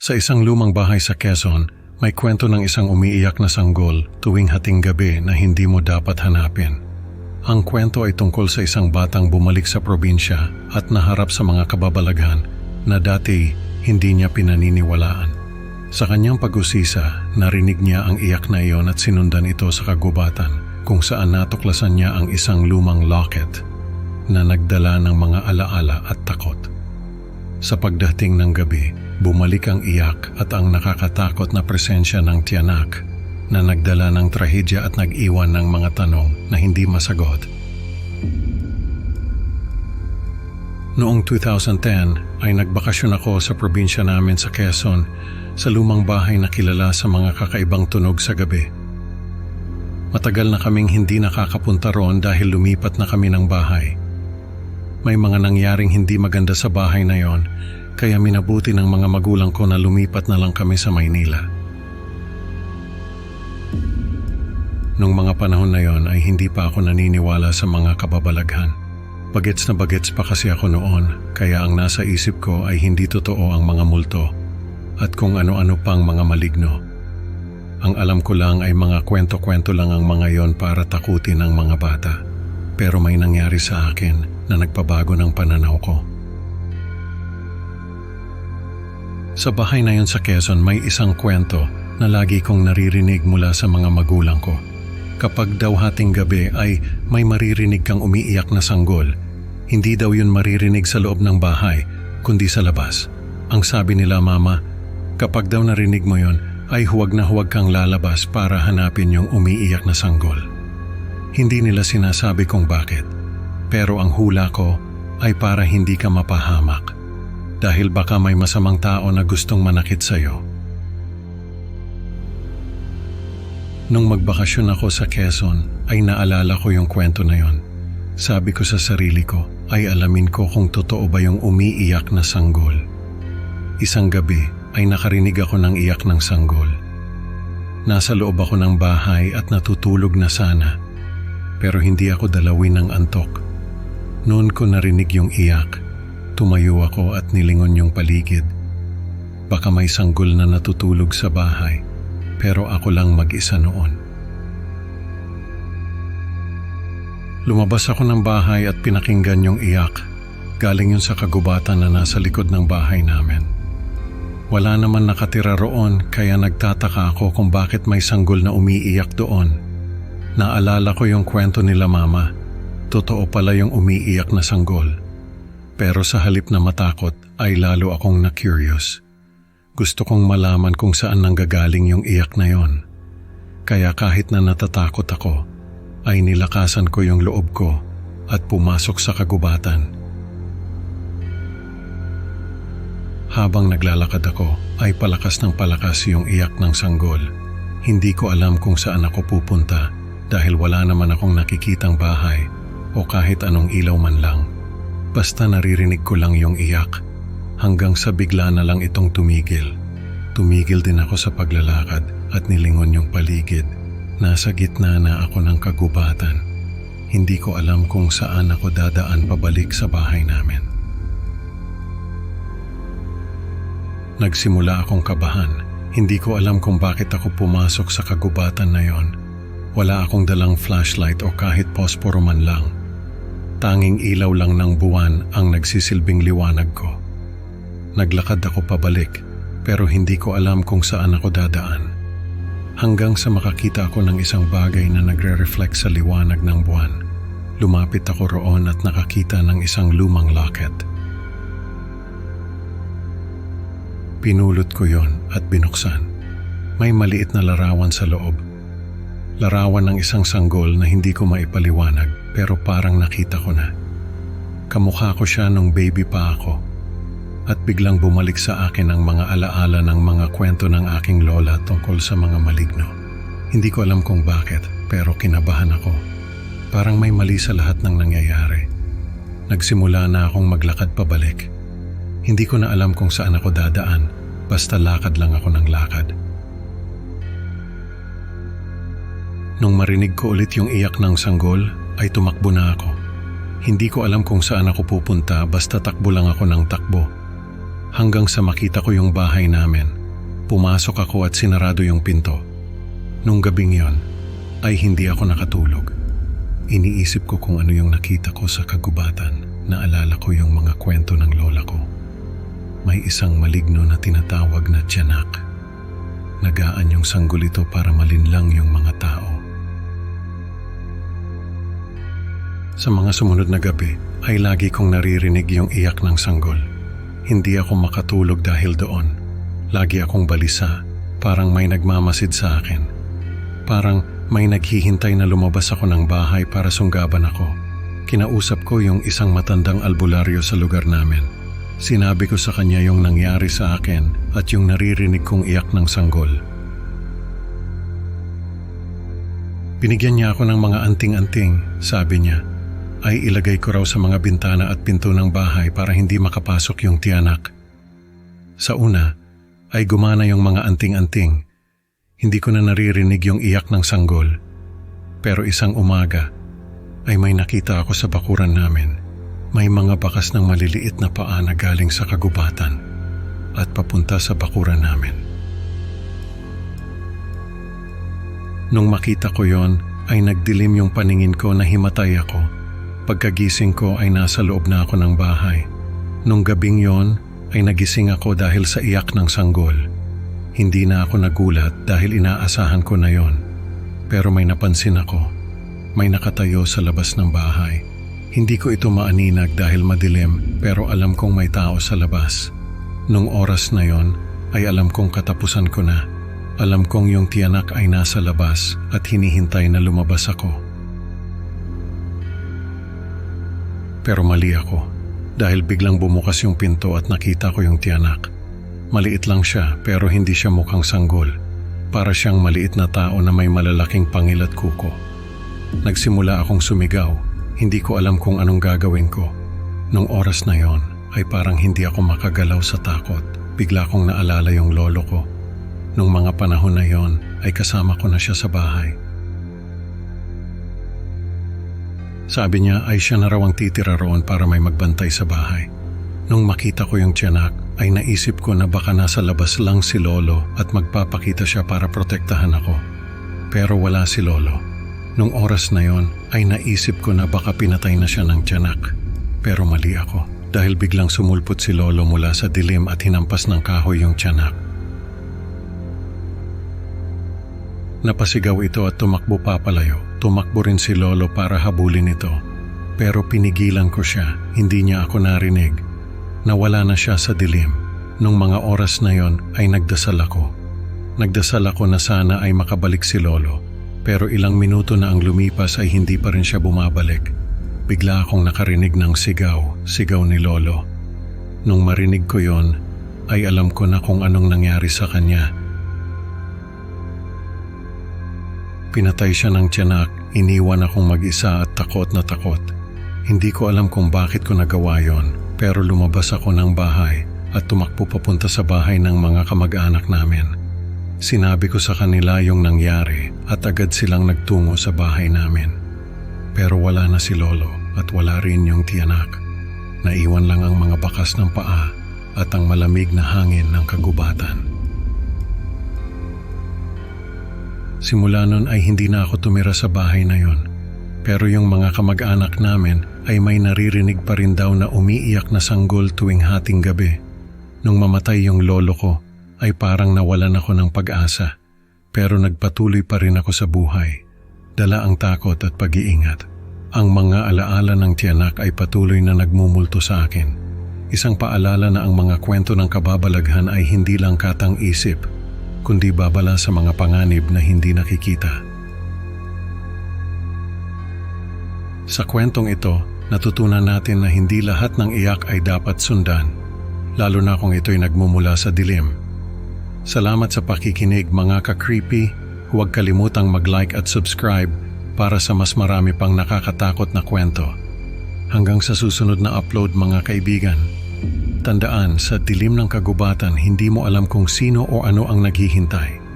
Sa isang lumang bahay sa Quezon, may kwento ng isang umiiyak na sanggol tuwing hating gabi na hindi mo dapat hanapin. Ang kwento ay tungkol sa isang batang bumalik sa probinsya at naharap sa mga kababalaghan na dati hindi niya pinaniniwalaan. Sa kanyang pag-usisa, narinig niya ang iyak na iyon at sinundan ito sa kagubatan kung saan natuklasan niya ang isang lumang locket na nagdala ng mga alaala at takot. Sa pagdating ng gabi, bumalik ang iyak at ang nakakatakot na presensya ng tiyanak na nagdala ng trahedya at nag-iwan ng mga tanong na hindi masagot. Noong 2010 ay nagbakasyon ako sa probinsya namin sa Quezon sa lumang bahay na kilala sa mga kakaibang tunog sa gabi. Matagal na kaming hindi nakakapunta roon dahil lumipat na kami ng bahay. May mga nangyaring hindi maganda sa bahay na yon, kaya minabuti ng mga magulang ko na lumipat na lang kami sa Maynila. Nung mga panahon na yon ay hindi pa ako naniniwala sa mga kababalaghan. Bagets na bagets pa kasi ako noon, kaya ang nasa isip ko ay hindi totoo ang mga multo at kung ano-ano pang mga maligno. Ang alam ko lang ay mga kwento-kwento lang ang mga yon para takutin ang mga bata. Pero may nangyari sa akin na nagpabago ng pananaw ko. Sa bahay na yon sa Quezon may isang kwento na lagi kong naririnig mula sa mga magulang ko. Kapag daw hating gabi ay may maririnig kang umiiyak na sanggol. Hindi daw yun maririnig sa loob ng bahay, kundi sa labas. Ang sabi nila mama, kapag daw narinig mo yon ay huwag na huwag kang lalabas para hanapin yung umiiyak na sanggol. Hindi nila sinasabi kung bakit, pero ang hula ko ay para hindi ka mapahamak. Dahil baka may masamang tao na gustong manakit sa'yo. Nung magbakasyon ako sa Quezon, ay naalala ko yung kwento na yon. Sabi ko sa sarili ko, ay alamin ko kung totoo ba yung umiiyak na sanggol. Isang gabi ay nakarinig ako ng iyak ng sanggol. Nasa loob ako ng bahay at natutulog na sana, pero hindi ako dalawin ng antok. Noon ko narinig yung iyak, tumayo ako at nilingon yung paligid. Baka may sanggol na natutulog sa bahay, pero ako lang mag-isa noon. Lumabas ako ng bahay at pinakinggan yung iyak. Galing yun sa kagubatan na nasa likod ng bahay namin. Wala naman nakatira roon kaya nagtataka ako kung bakit may sanggol na umiiyak doon. Naalala ko yung kwento nila mama. Totoo pala yung umiiyak na sanggol. Pero sa halip na matakot ay lalo akong na-curious. Gusto kong malaman kung saan nanggagaling yung iyak na yon. Kaya kahit na natatakot ako, ay nilakasan ko yung loob ko at pumasok sa kagubatan. Habang naglalakad ako, ay palakas ng palakas yung iyak ng sanggol. Hindi ko alam kung saan ako pupunta dahil wala naman akong nakikitang bahay o kahit anong ilaw man lang. Basta naririnig ko lang yung iyak. Hanggang sa bigla na lang itong tumigil. Tumigil din ako sa paglalakad at nilingon yung paligid. Nasa gitna na ako ng kagubatan. Hindi ko alam kung saan ako dadaan pabalik sa bahay namin. Nagsimula akong kabahan. Hindi ko alam kung bakit ako pumasok sa kagubatan na yon. Wala akong dalang flashlight o kahit posporo man lang. Tanging ilaw lang ng buwan ang nagsisilbing liwanag ko. Naglakad ako pabalik pero hindi ko alam kung saan ako dadaan. Hanggang sa makakita ako ng isang bagay na nagre-reflect sa liwanag ng buwan. Lumapit ako roon at nakakita ng isang lumang locket. Pinulot ko yon at binuksan. May maliit na larawan sa loob. Larawan ng isang sanggol na hindi ko maipaliwanag pero parang nakita ko na. Kamukha ko siya nung baby pa ako. At biglang bumalik sa akin ang mga alaala ng mga kwento ng aking lola tungkol sa mga maligno. Hindi ko alam kung bakit, pero kinabahan ako. Parang may mali sa lahat ng nangyayari. Nagsimula na akong maglakad pabalik. Hindi ko na alam kung saan ako dadaan, basta lakad lang ako ng lakad. Nung marinig ko ulit yung iyak ng sanggol, ay tumakbo na ako. Hindi ko alam kung saan ako pupunta, basta takbo lang ako ng takbo. Hanggang sa makita ko yung bahay namin. Pumasok ako at sinarado yung pinto. Nung gabing yon, ay hindi ako nakatulog. Iniisip ko kung ano yung nakita ko sa kagubatan. Naalala ko yung mga kwento ng lola ko. May isang maligno na tinatawag na tiyanak. Nagaan yung sanggol ito para malinlang yung mga tao. Sa mga sumunod na gabi ay lagi kong naririnig yung iyak ng sanggol. Hindi ako makatulog dahil doon. Lagi akong balisa, parang may nagmamasid sa akin. Parang may naghihintay na lumabas ako ng bahay para sunggaban ako. Kinausap ko yung isang matandang albularyo sa lugar namin. Sinabi ko sa kanya yung nangyari sa akin at yung naririnig kong iyak ng sanggol. Binigyan niya ako ng mga anting-anting, sabi niya. Ay ilagay ko raw sa mga bintana at pinto ng bahay para hindi makapasok yung tiyanak. Sa una, ay gumana yung mga anting-anting. Hindi ko na naririnig yung iyak ng sanggol. Pero isang umaga, ay may nakita ako sa bakuran namin. May mga bakas ng maliliit na paa na galing sa kagubatan at papunta sa bakuran namin. Nung makita ko yon, ay nagdilim yung paningin ko na himatay ako. Pagkagising ko ay nasa loob na ako ng bahay. Nung gabing yon ay nagising ako dahil sa iyak ng sanggol. Hindi na ako nagulat dahil inaasahan ko na yon. Pero may napansin ako. May nakatayo sa labas ng bahay. Hindi ko ito maaninag dahil madilim pero alam kong may tao sa labas. Nung oras na yon ay alam kong katapusan ko na. Alam kong yung tiyanak ay nasa labas at hinihintay na lumabas ako. Pero mali ako dahil biglang bumukas yung pinto at nakita ko yung tiyanak. Maliit lang siya pero hindi siya mukhang sanggol. Para siyang maliit na tao na may malalaking pangil at kuko. Nagsimula akong sumigaw. Hindi ko alam kung anong gagawin ko. Nung oras na yon ay parang hindi ako makagalaw sa takot. Bigla kong naalala yung lolo ko. Nung mga panahon na yon ay kasama ko na siya sa bahay. Sabi niya ay siya na raw ang titira roon para may magbantay sa bahay. Nung makita ko yung tiyanak ay naisip ko na baka nasa labas lang si lolo at magpapakita siya para protektahan ako. Pero wala si lolo. Nung oras na yon ay naisip ko na baka pinatay na siya ng tiyanak. Pero mali ako dahil biglang sumulpot si lolo mula sa dilim at hinampas ng kahoy yung tiyanak. Napasigaw ito at tumakbo papalayo. Tumakbo rin si lolo para habulin ito. Pero pinigilan ko siya, hindi niya ako narinig. Nawala na siya sa dilim. Nung mga oras na yon ay nagdasal ako. Nagdasal ako na sana ay makabalik si lolo. Pero ilang minuto na ang lumipas ay hindi pa rin siya bumabalik. Bigla akong nakarinig ng sigaw ni lolo. Nung marinig ko yon, ay alam ko na kung anong nangyari sa kanya. Pinatay siya ng tiyanak, iniwan akong mag-isa at takot na takot. Hindi ko alam kung bakit ko nagawa yon, pero lumabas ako ng bahay at tumakbo papunta sa bahay ng mga kamag-anak namin. Sinabi ko sa kanila yung nangyari at agad silang nagtungo sa bahay namin. Pero wala na si lolo at wala rin yung tiyanak. Naiwan lang ang mga bakas ng paa at ang malamig na hangin ng kagubatan. Simula nun ay hindi na ako tumira sa bahay na yon. Pero yung mga kamag-anak namin ay may naririnig pa rin daw na umiiyak na sanggol tuwing hating gabi. Nung mamatay yung lolo ko ay parang nawalan ako ng pag-asa. Pero nagpatuloy pa rin ako sa buhay. Dala ang takot at pag-iingat. Ang mga alaala ng tiyanak ay patuloy na nagmumulto sa akin. Isang paalala na ang mga kwento ng kababalaghan ay hindi lang katang-isip, kundi babala sa mga panganib na hindi nakikita. Sa kwentong ito, natutunan natin na hindi lahat ng iyak ay dapat sundan, lalo na kung ito'y nagmumula sa dilim. Salamat sa pakikinig mga ka-creepy. Huwag kalimutang mag-like at subscribe para sa mas marami pang nakakatakot na kwento. Hanggang sa susunod na upload mga kaibigan. Tandaan, sa dilim ng kagubatan, hindi mo alam kung sino o ano ang naghihintay.